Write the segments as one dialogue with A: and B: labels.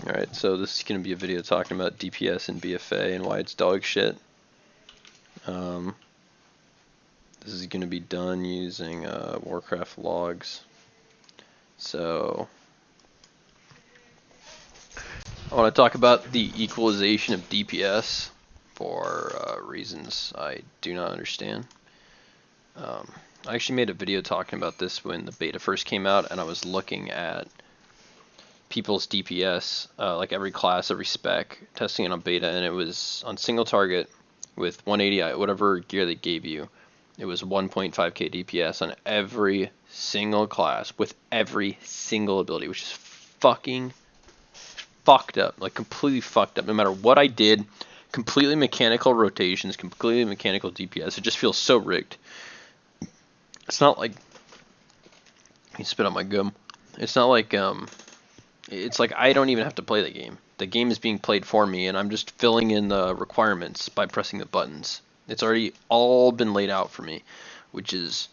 A: Alright, so this is going to be a video talking about DPS and BFA and why it's dog shit. This is going to be done using Warcraft logs. So, I want to talk about the equalization of DPS for reasons I do not understand. I actually made a video talking about this when the beta first came out, and I was looking at people's DPS, like every class, every spec, testing it on beta, and it was on single target with 180, whatever gear they gave you, it was 1.5k DPS on every single class with every single ability, which is fucking fucked up, like completely fucked up. No matter what I did, completely mechanical rotations, completely mechanical DPS, it just feels so rigged. It's not like, you spit on my gum. It's not like, it's like I don't even have to play the game. The game is being played for me, and I'm just filling in the requirements by pressing the buttons. It's already all been laid out for me, which is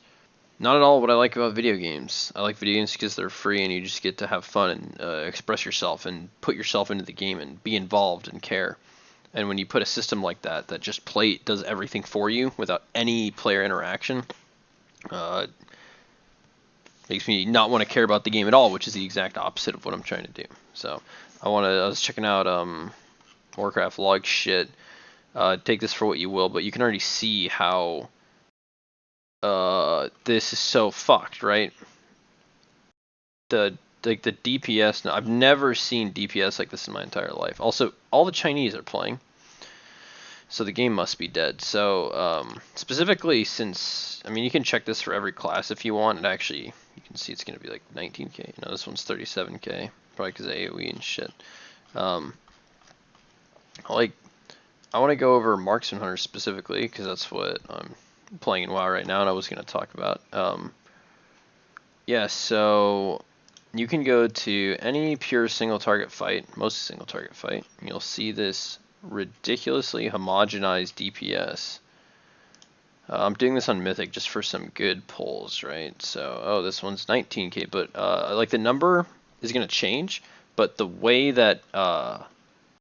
A: not at all what I like about video games. I like video games because they're free, and you just get to have fun and express yourself and put yourself into the game and be involved and care. And when you put a system like that that just does everything for you without any player interaction, makes me not want to care about the game at all, which is the exact opposite of what I'm trying to do. So I was checking out Warcraft log shit. Take this for what you will, but you can already see how this is so fucked, right? The DPS. I've never seen DPS like this in my entire life. Also, all the Chinese are playing, so the game must be dead. So specifically, since you can check this for every class if you want. And actually, you can see it's going to be like 19k. No, this one's 37k, probably because of AoE and shit. I want to go over Marksman Hunter specifically because that's what I'm playing in WoW right now, and I was going to talk about. Yeah, so you can go to any pure single target fight, most single target fight, and you'll see this ridiculously homogenized DPS. I'm doing this on Mythic just for some good pulls, right? So, oh, this one's 19k, but like the number is going to change, but the way that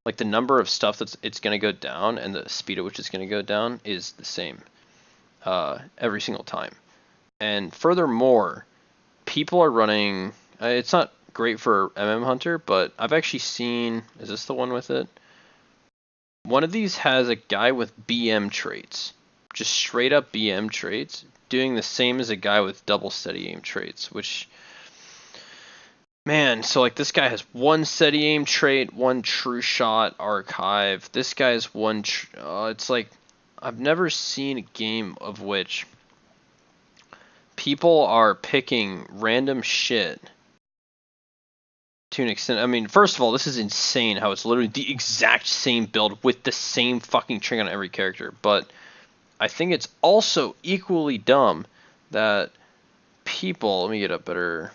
A: like the number of stuff it's going to go down and the speed at which it's going to go down is the same every single time. And furthermore, people are running, it's not great for Hunter, but I've actually seen, is this the one with it? One of these has a guy with BM traits, just straight up BM traits, doing the same as a guy with double steady aim traits, which, man, so like this guy has one steady aim trait, one true shot archive. This guy's one, it's like, I've never seen a game of which people are picking random shit to an extent. First of all, this is insane how it's literally the exact same build with the same fucking trig on every character. But I think it's also equally dumb that people, let me get a better,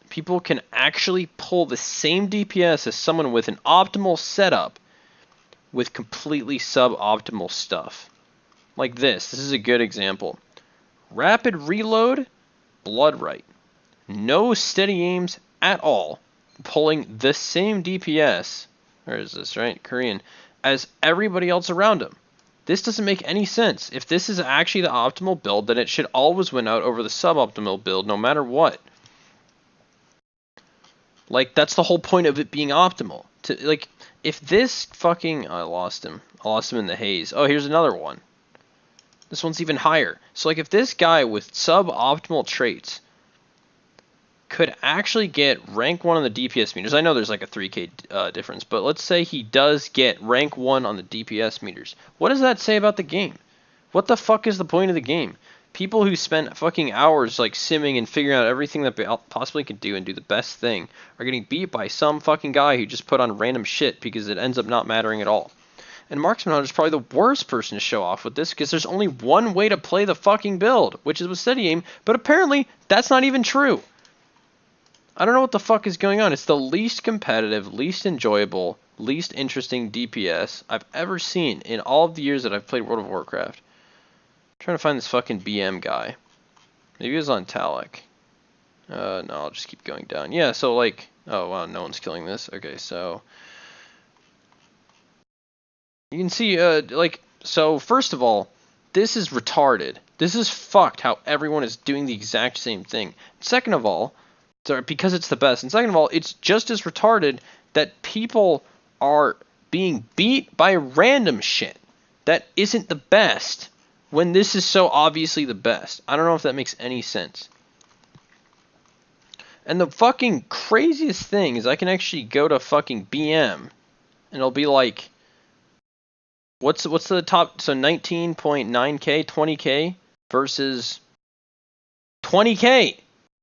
A: people can actually pull the same DPS as someone with an optimal setup with completely suboptimal stuff. Like this is a good example. Rapid reload, blood right. No steady aims at all, pulling the same DPS, where is this, right? Korean, as everybody else around him. This doesn't make any sense. If this is actually the optimal build, then it should always win out over the suboptimal build, no matter what. Like, that's the whole point of it being optimal. Like, if this fucking, I lost him in the haze. Oh, here's another one. This one's even higher. So, like, if this guy with suboptimal traits could actually get rank 1 on the DPS meters, I know there's like a 3k difference, but let's say he does get rank 1 on the DPS meters. What does that say about the game? What the fuck is the point of the game? People who spend fucking hours like simming and figuring out everything that they possibly could do and do the best thing are getting beat by some fucking guy who just put on random shit because it ends up not mattering at all. And Marksman Hunter is probably the worst person to show off with this because there's only one way to play the fucking build, which is with steady aim, but apparently that's not even true. I don't know what the fuck is going on. It's the least competitive, least enjoyable, least interesting DPS I've ever seen in all of the years that I've played World of Warcraft. I'm trying to find this fucking BM guy. Maybe he was on Talek. No, I'll just keep going down. Yeah, so like, Oh, wow, no one's killing this. Okay, so you can see, so first of all, this is retarded. This is fucked how everyone is doing the exact same thing. Second of all, sorry, because it's the best. And second of all, it's just as retarded that people are being beat by random shit that isn't the best when this is so obviously the best. I don't know if that makes any sense. And the fucking craziest thing is I can actually go to fucking BM and it'll be like, what's the top? So 19.9k, 20k versus 20k.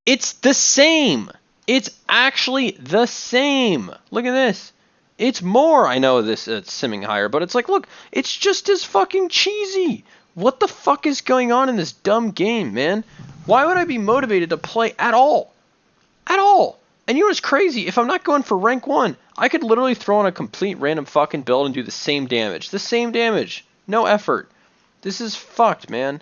A: It's the same. It's actually the same. Look at this. It's more. I know this it's simming higher, but it's like, look, it's just as fucking cheesy. What the fuck is going on in this dumb game, man? Why would I be motivated to play at all? At all. And you know what's crazy? If I'm not going for rank 1, I could literally throw on a complete random fucking build and do the same damage. The same damage. No effort. This is fucked, man.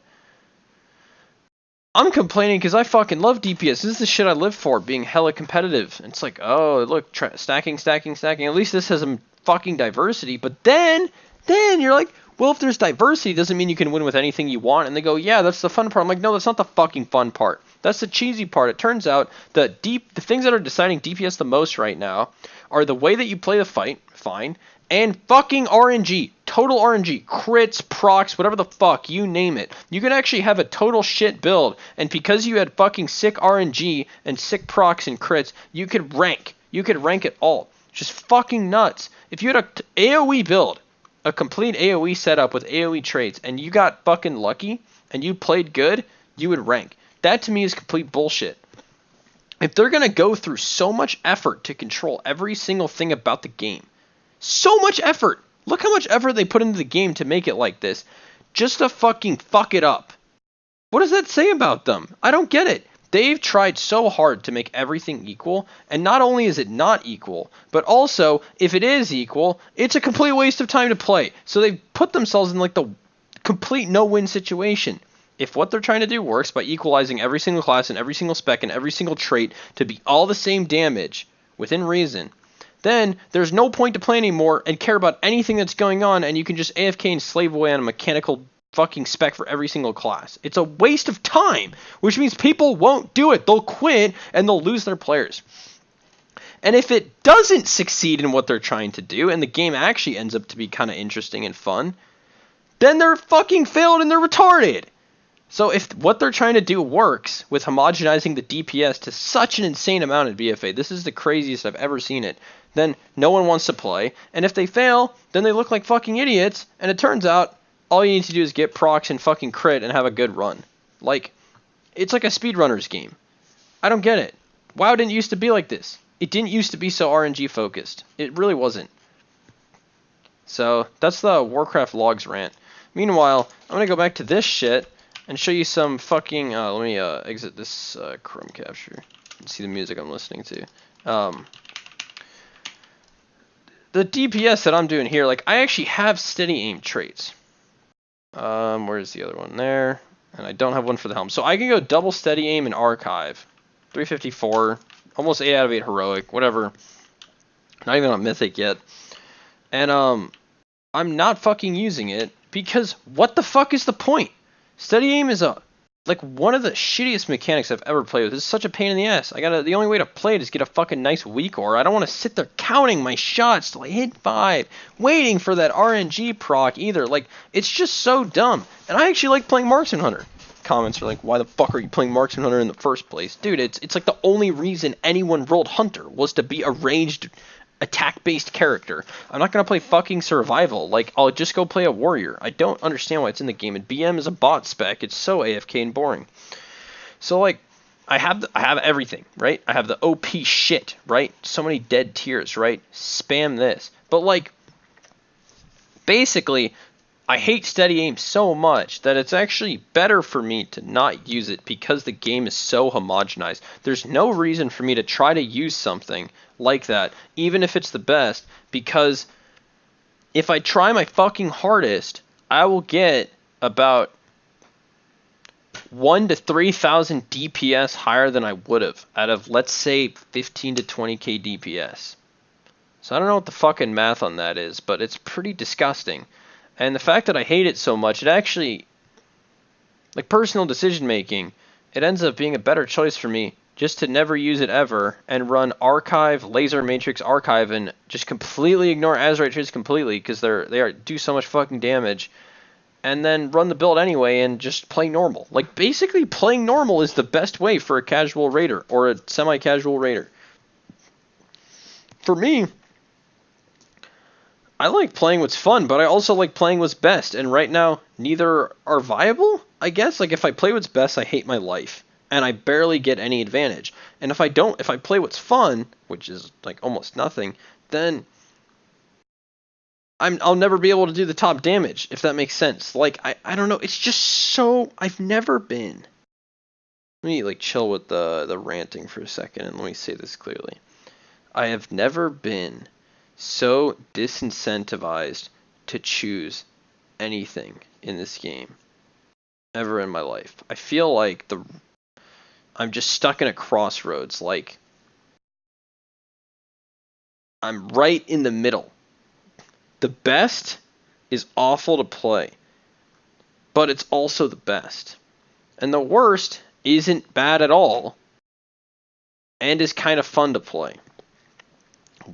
A: I'm complaining because I fucking love DPS. This is the shit I live for, being hella competitive. It's like, oh, look, stacking. At least this has some fucking diversity. But then you're like, well, if there's diversity, doesn't mean you can win with anything you want. And they go, yeah, that's the fun part. I'm like, no, that's not the fucking fun part. That's the cheesy part. It turns out the things that are deciding DPS the most right now are the way that you play the fight, fine, and fucking RNG. Total RNG. Crits, procs, whatever the fuck, you name it. You can actually have a total shit build, and because you had fucking sick RNG and sick procs and crits, you could rank. You could rank it all. Just fucking nuts. If you had a AoE build, a complete AoE setup with AoE traits, and you got fucking lucky, and you played good, you would rank. That to me is complete bullshit. If they're going to go through so much effort to control every single thing about the game, so much effort. Look how much effort they put into the game to make it like this, just to fucking fuck it up. What does that say about them? I don't get it. They've tried so hard to make everything equal, and not only is it not equal, but also, if it is equal, it's a complete waste of time to play. So they've put themselves in like the complete no-win situation. If what they're trying to do works by equalizing every single class and every single spec and every single trait to be all the same damage, within reason, then there's no point to play anymore and care about anything that's going on, and you can just AFK and slave away on a mechanical fucking spec for every single class. It's a waste of time, which means people won't do it. They'll quit and they'll lose their players. And if it doesn't succeed in what they're trying to do, and the game actually ends up to be kind of interesting and fun, then they're fucking failed and they're retarded. So if what they're trying to do works with homogenizing the DPS to such an insane amount in BFA, this is the craziest I've ever seen it, then no one wants to play. And if they fail, then they look like fucking idiots, and it turns out all you need to do is get procs and fucking crit and have a good run. Like, it's like a speedrunner's game. I don't get it. WoW didn't used to be like this. It didn't used to be so RNG focused. It really wasn't. So, that's the Warcraft logs rant. Meanwhile, I'm gonna go back to this shit and show you some fucking, let me exit this Chrome capture and see the music I'm listening to. The DPS that I'm doing here, like, I actually have steady aim traits. Where's the other one? There. And I don't have one for the helm. So I can go double steady aim and archive. 354, almost 8 out of 8 heroic, whatever. Not even on mythic yet. And I'm not fucking using it because what the fuck is the point? Steady aim is one of the shittiest mechanics I've ever played with. It's such a pain in the ass. The only way to play it is get a fucking nice weak ore. I don't want to sit there counting my shots till I hit 5, waiting for that RNG proc either. Like, it's just so dumb. And I actually like playing Marksman Hunter. Comments are like, why the fuck are you playing Marksman Hunter in the first place? Dude, it's like the only reason anyone rolled Hunter was to be a ranged attack-based character. I'm not going to play fucking survival. Like, I'll just go play a warrior. I don't understand why it's in the game. And BM is a bot spec. It's so AFK and boring. So, like, I have everything, right? I have the OP shit, right? So many dead tiers, right? Spam this. But, like, basically, I hate steady aim so much that it's actually better for me to not use it because the game is so homogenized. There's no reason for me to try to use something like that, even if it's the best, because if I try my fucking hardest, I will get about 1 to 3,000 DPS higher than I would have out of, let's say, 15 to 20k DPS. So I don't know what the fucking math on that is, but it's pretty disgusting. And the fact that I hate it so much, it actually, like personal decision making, it ends up being a better choice for me just to never use it ever and run Archive, Laser Matrix Archive, and just completely ignore Azerite trees completely because they do so much fucking damage, and then run the build anyway and just play normal. Like, basically playing normal is the best way for a casual raider or a semi-casual raider. For me, I like playing what's fun, but I also like playing what's best, and right now, neither are viable, I guess. Like, if I play what's best, I hate my life, and I barely get any advantage. And if I play what's fun, which is, like, almost nothing, then I'll never be able to do the top damage, if that makes sense. Like, I don't know, it's just so, I've never been. Let me, like, chill with the ranting for a second, and let me say this clearly. I have never been so disincentivized to choose anything in this game ever in my life. I feel like I'm just stuck in a crossroads. Like, I'm right in the middle. The best is awful to play, but it's also the best. And the worst isn't bad at all and is kind of fun to play.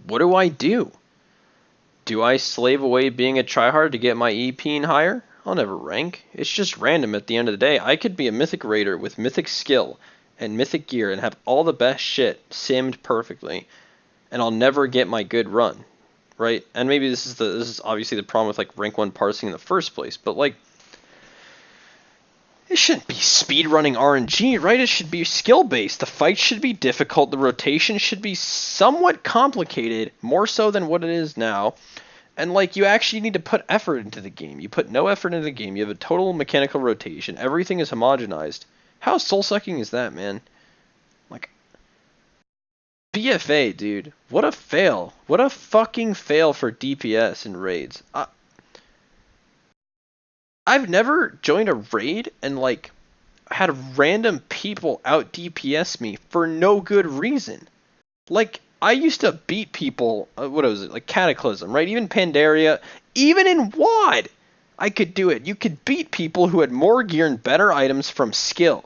A: What do I do? Do I slave away being a tryhard to get my EP higher? I'll never rank. It's just random at the end of the day. I could be a mythic raider with mythic skill and mythic gear and have all the best shit simmed perfectly, and I'll never get my good run, right? And maybe this is obviously the problem with like rank 1 parsing in the first place, but like, it shouldn't be speedrunning RNG, right? It should be skill-based. The fight should be difficult. The rotation should be somewhat complicated, more so than what it is now. And, like, you actually need to put effort into the game. You put no effort into the game. You have a total mechanical rotation. Everything is homogenized. How soul-sucking is that, man? Like, BFA, dude. What a fail. What a fucking fail for DPS in raids. I've never joined a raid and, like, had random people out DPS me for no good reason. Like, I used to beat people, what was it, like Cataclysm, right? Even Pandaria, even in WoD, I could do it. You could beat people who had more gear and better items from skill.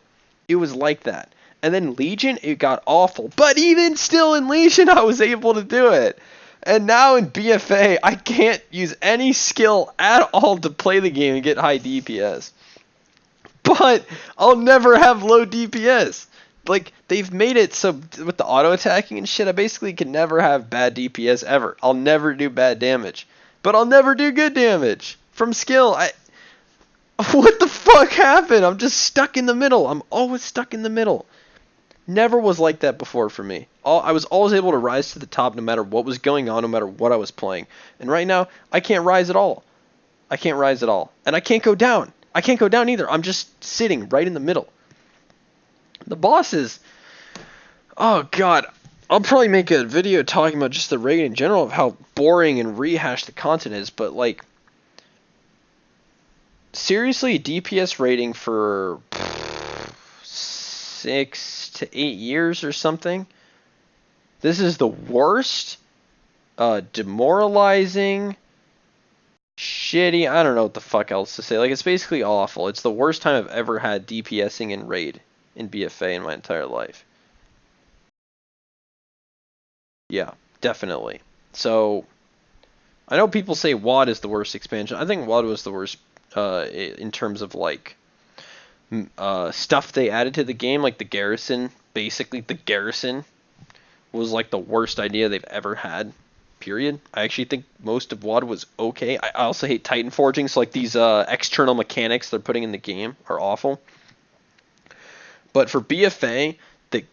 A: It was like that. And then Legion, it got awful. But even still in Legion, I was able to do it. And now in BFA, I can't use any skill at all to play the game and get high DPS. But I'll never have low DPS. Like, they've made it so with the auto attacking and shit, I basically can never have bad DPS ever. I'll never do bad damage. But I'll never do good damage from skill. What the fuck happened? I'm just stuck in the middle. I'm always stuck in the middle. Never was like that before for me. I was always able to rise to the top no matter what was going on, no matter what I was playing. And right now, I can't rise at all. I can't rise at all. And I can't go down. I can't go down either. I'm just sitting right in the middle. The bosses, oh god, I'll probably make a video talking about just the raid in general of how boring and rehashed the content is, but like, seriously, DPS rating for 6 to 8 years or something, this is the worst, demoralizing, shitty, I don't know what the fuck else to say, like, it's basically awful. It's the worst time I've ever had DPSing in raid in BFA in my entire life. Yeah, definitely. So, I know people say WoD is the worst expansion. I think WoD was the worst in terms of, like, stuff they added to the game, like the garrison. Basically, the garrison was, like, the worst idea they've ever had, period. I actually think most of WoD was okay. I also hate Titan Forging, so, like, these external mechanics they're putting in the game are awful. But for BFA, the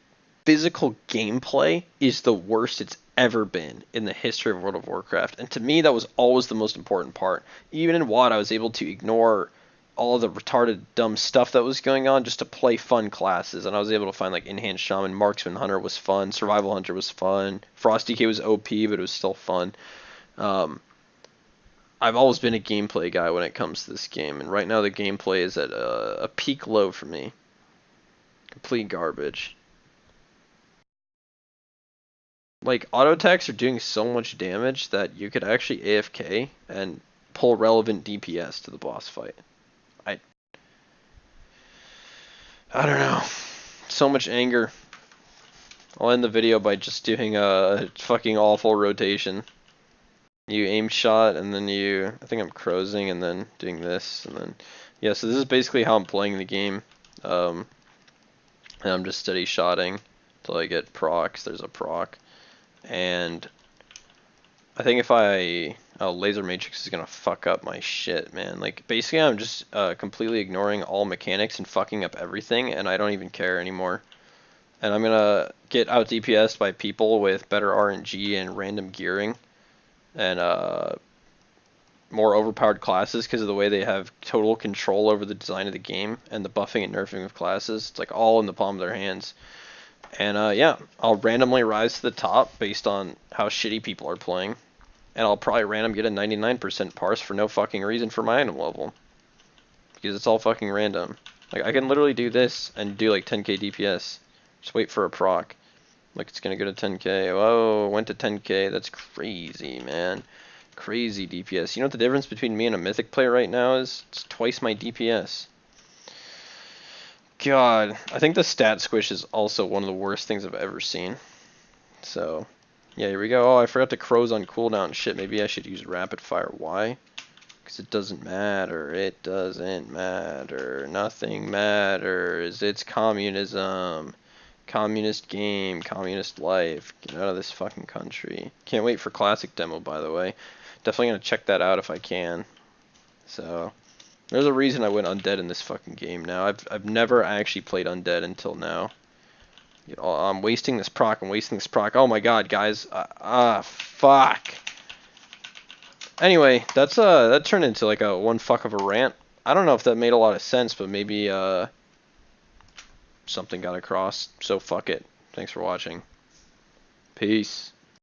A: physical gameplay is the worst it's ever been in the history of World of Warcraft. And to me, that was always the most important part. Even in WoD, I was able to ignore all of the retarded, dumb stuff that was going on just to play fun classes. And I was able to find, like, Enhanced Shaman, Marksman Hunter was fun, Survival Hunter was fun, Frost DK was OP, but it was still fun. I've always been a gameplay guy when it comes to this game, and right now the gameplay is at a peak low for me. Complete garbage. Like, auto attacks are doing so much damage that you could actually AFK and pull relevant DPS to the boss fight. I don't know. So much anger. I'll end the video by just doing a fucking awful rotation. You aim shot, and then I think I'm crowsing, and then doing this, and then, yeah, so this is basically how I'm playing the game. And I'm just steady shotting until I get procs. There's a proc. And I think if Laser Matrix is gonna fuck up my shit, man. Like, basically I'm just completely ignoring all mechanics and fucking up everything, and I don't even care anymore. And I'm gonna get out DPS'd by people with better RNG and random gearing, and more overpowered classes because of the way they have total control over the design of the game and the buffing and nerfing of classes. It's like all in the palm of their hands. And yeah, I'll randomly rise to the top based on how shitty people are playing. And I'll probably random get a 99% parse for no fucking reason for my item level. Because it's all fucking random. Like, I can literally do this and do like 10k DPS. Just wait for a proc. Like, it's gonna go to 10k. Whoa, went to 10k. That's crazy, man. Crazy DPS. You know what the difference between me and a mythic player right now is? It's twice my DPS. God, I think the stat squish is also one of the worst things I've ever seen. So, yeah, here we go. Oh, I forgot to crows on cooldown. Shit, maybe I should use rapid fire. Why? Because it doesn't matter. It doesn't matter. Nothing matters. It's communism. Communist game. Communist life. Get out of this fucking country. Can't wait for classic demo, by the way. Definitely gonna check that out if I can. So, there's a reason I went undead in this fucking game now. I've never actually played undead until now. You know, I'm wasting this proc. I'm wasting this proc. Oh my god, guys. Fuck. Anyway, that turned into like a one fuck of a rant. I don't know if that made a lot of sense, but maybe something got across. So fuck it. Thanks for watching. Peace.